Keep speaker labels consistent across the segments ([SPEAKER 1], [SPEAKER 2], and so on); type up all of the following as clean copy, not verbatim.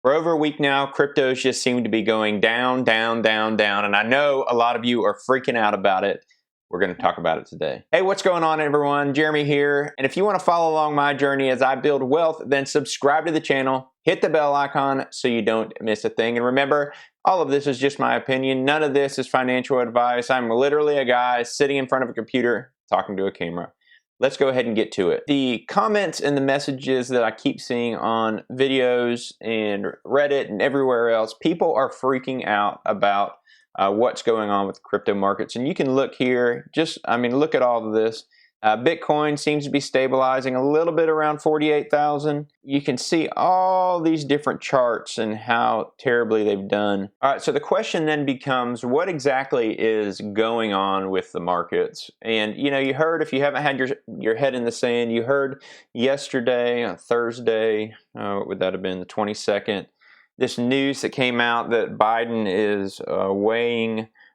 [SPEAKER 1] For over a week now, cryptos just seem to be going down, down, down, down, and I know a lot of you are freaking out about it. We're going to talk about it today. Hey, what's going on, everyone? Jeremy here, and if you want to follow along my journey as I build wealth, then subscribe to the channel, hit the bell icon so you don't miss a thing, and remember, all of this is just my opinion. None of this is financial advice. I'm literally a guy sitting in front of a computer talking to a camera. Let's go ahead and get to it. The comments and the messages that I keep seeing on videos and Reddit and everywhere else, people are freaking out about what's going on with crypto markets. And you can look here, look at all of this. Bitcoin seems to be stabilizing a little bit around 48,000. You can see all these different charts and how terribly they've done. All right, so the question then becomes, what exactly is going on with the markets? And you heard, if you haven't had your head in the sand, you heard yesterday, Thursday, what would that have been, the 22nd, this news that came out that Biden is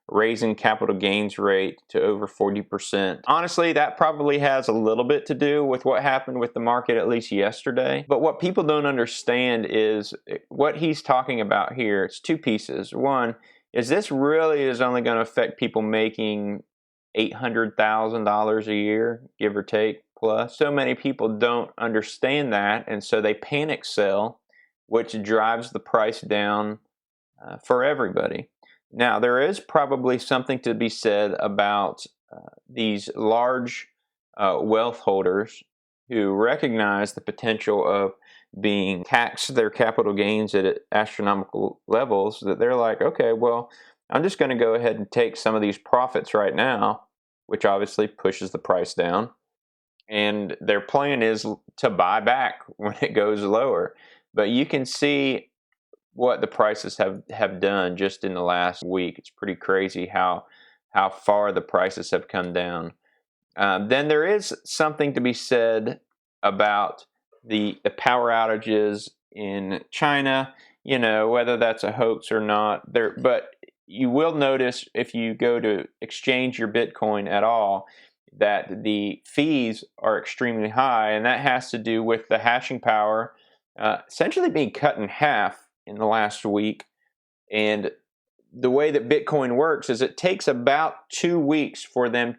[SPEAKER 1] raising capital gains rate to over 40%. Honestly, that probably has a little bit to do with what happened with the market, at least yesterday. But what people don't understand is what he's talking about here. It's two pieces. One is this really is only going to affect people making $800,000 a year, give or take, plus. So many people don't understand that, and so they panic sell, which drives the price down for everybody. Now, there is probably something to be said about these large wealth holders who recognize the potential of being taxed their capital gains at astronomical levels, that they're like, okay, well, I'm just going to go ahead and take some of these profits right now, which obviously pushes the price down. And their plan is to buy back when it goes lower. But you can see what the prices have done just in the last week. It's pretty crazy how far the prices have come down. Then there is something to be said about the power outages in China, whether that's a hoax or not. But you will notice if you go to exchange your Bitcoin at all that the fees are extremely high, and that has to do with the hashing power essentially being cut in half in the last week. And the way that Bitcoin works is it takes about 2 weeks for the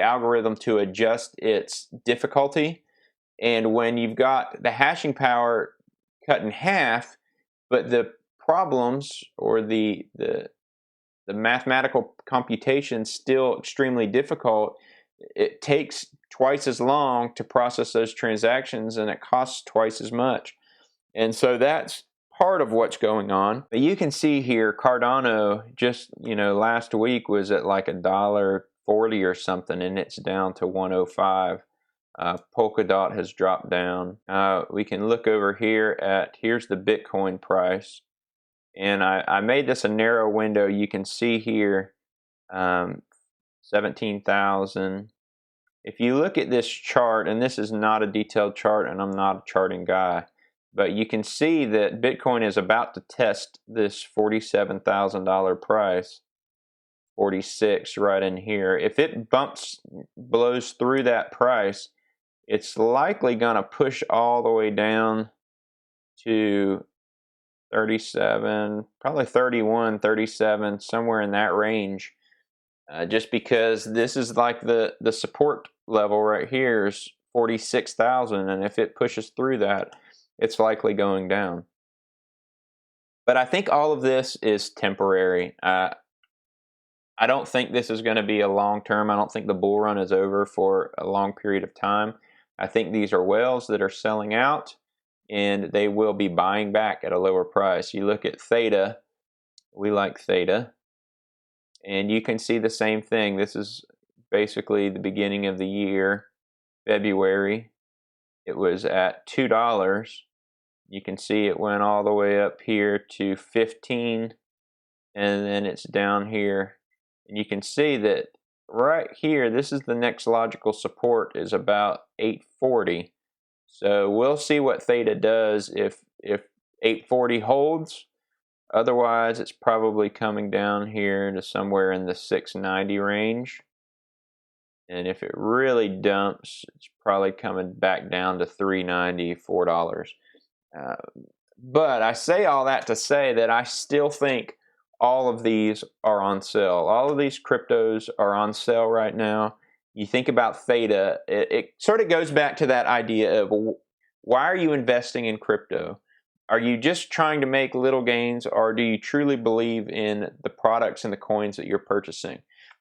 [SPEAKER 1] algorithm to adjust its difficulty. And when you've got the hashing power cut in half, but the problems or the mathematical computation still extremely difficult, it takes twice as long to process those transactions, and it costs twice as much. And so that's part of what's going on. But you can see here, Cardano just, last week was at like $1.40 or something, and it's down to 105. Polkadot has dropped down. We can look over here here's the Bitcoin price. And I made this a narrow window. You can see here, 17,000. If you look at this chart, and this is not a detailed chart, and I'm not a charting guy, but you can see that Bitcoin is about to test this $47,000 price, 46 right in here. If it blows through that price, it's likely going to push all the way down to 37, probably 31, 37, somewhere in that range. Just because this is like the support level right here is 46,000, and if it pushes through that, it's likely going down. But I think all of this is temporary. I don't think this is going to be a long term. I don't think the bull run is over for a long period of time. I think these are whales that are selling out, and they will be buying back at a lower price. You look at THETA. We like THETA. And you can see the same thing. This is basically the beginning of the year, February. It was at $2. You can see it went all the way up here to 15, and then it's down here. And you can see that right here, this is the next logical support, is about 840. So we'll see what THETA does if 840 holds. Otherwise, it's probably coming down here to somewhere in the 690 range. And if it really dumps, it's probably coming back down to $3.90, $4. But I say all that to say that I still think all of these are on sale. All of these cryptos are on sale right now. You think about THETA, it sort of goes back to that idea of why are you investing in crypto? Are you just trying to make little gains, or do you truly believe in the products and the coins that you're purchasing?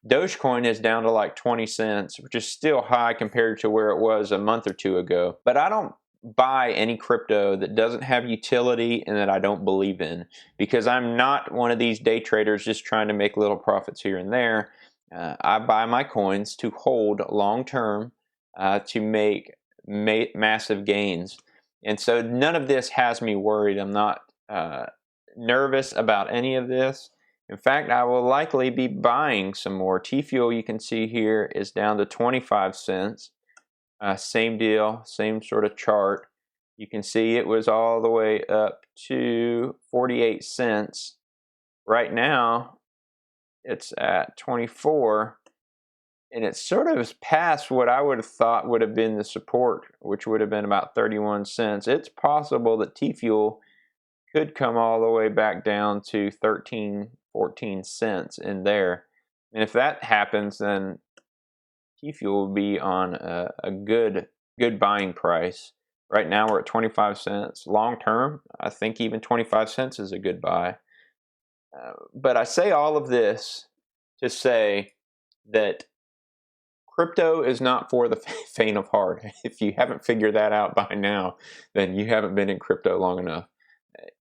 [SPEAKER 1] Dogecoin is down to like 20 cents, which is still high compared to where it was a month or two ago. But I don't buy any crypto that doesn't have utility and that I don't believe in, because I'm not one of these day traders just trying to make little profits here and there. I buy my coins to hold long term, to make massive gains. And so none of this has me worried. I'm not nervous about any of this. In fact, I will likely be buying some more. tfuel, you can see here, is down to 25 cents. Same deal, same sort of chart. You can see it was all the way up to 48 cents. Right now, it's at 24, and it's sort of past what I would have thought would have been the support, which would have been about 31 cents. It's possible that tfuel could come all the way back down to 13, 14 cents in there. And if that happens, then tfuel will be on a good buying price. Right now we're at 25 cents. Long term, I think even 25 cents is a good buy. But I say all of this to say that crypto is not for the faint of heart. If you haven't figured that out by now, then you haven't been in crypto long enough.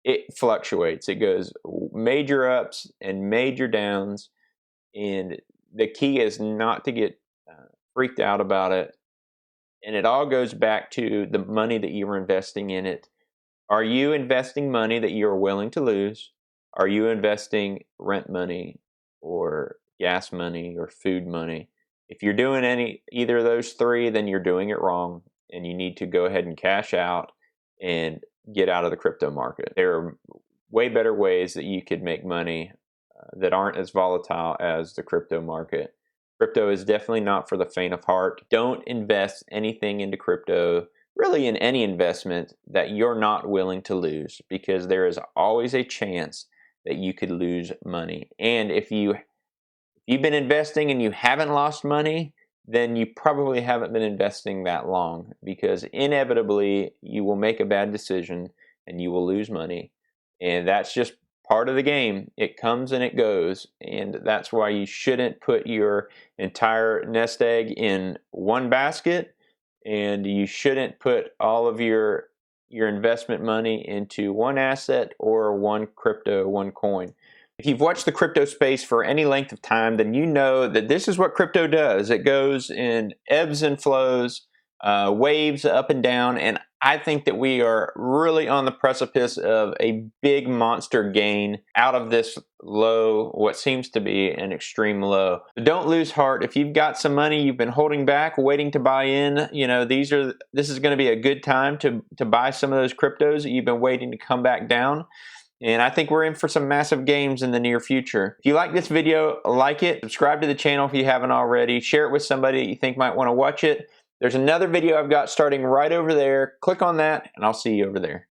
[SPEAKER 1] It fluctuates. It goes major ups and major downs, and the key is not to get freaked out about it. And it all goes back to the money that you're investing in it. Are you investing money that you're willing to lose? Are you investing rent money or gas money or food money? If you're doing either of those three, then you're doing it wrong, and you need to go ahead and cash out and get out of the crypto market. There are way better ways that you could make money that aren't as volatile as the crypto market. Crypto is definitely not for the faint of heart. Don't invest anything into crypto, really in any investment, that you're not willing to lose, because there is always a chance that you could lose money. And if you've been investing and you haven't lost money, then you probably haven't been investing that long, because inevitably you will make a bad decision and you will lose money. And that's just part of the game. It comes and it goes, and that's why you shouldn't put your entire nest egg in one basket, and you shouldn't put all of your investment money into one asset or one crypto, one coin. If you've watched the crypto space for any length of time, then you know that this is what crypto does. It goes in ebbs and flows, waves up and down, and I think that we are really on the precipice of a big monster gain out of this low, what seems to be an extreme low. So don't lose heart. If you've got some money you've been holding back, waiting to buy in, you know, this is going to be a good time to buy some of those cryptos that you've been waiting to come back down. And I think we're in for some massive gains in the near future. If you like this video, like it, subscribe to the channel if you haven't already, share it with somebody that you think might want to watch it. There's another video I've got starting right over there. Click on that, and I'll see you over there.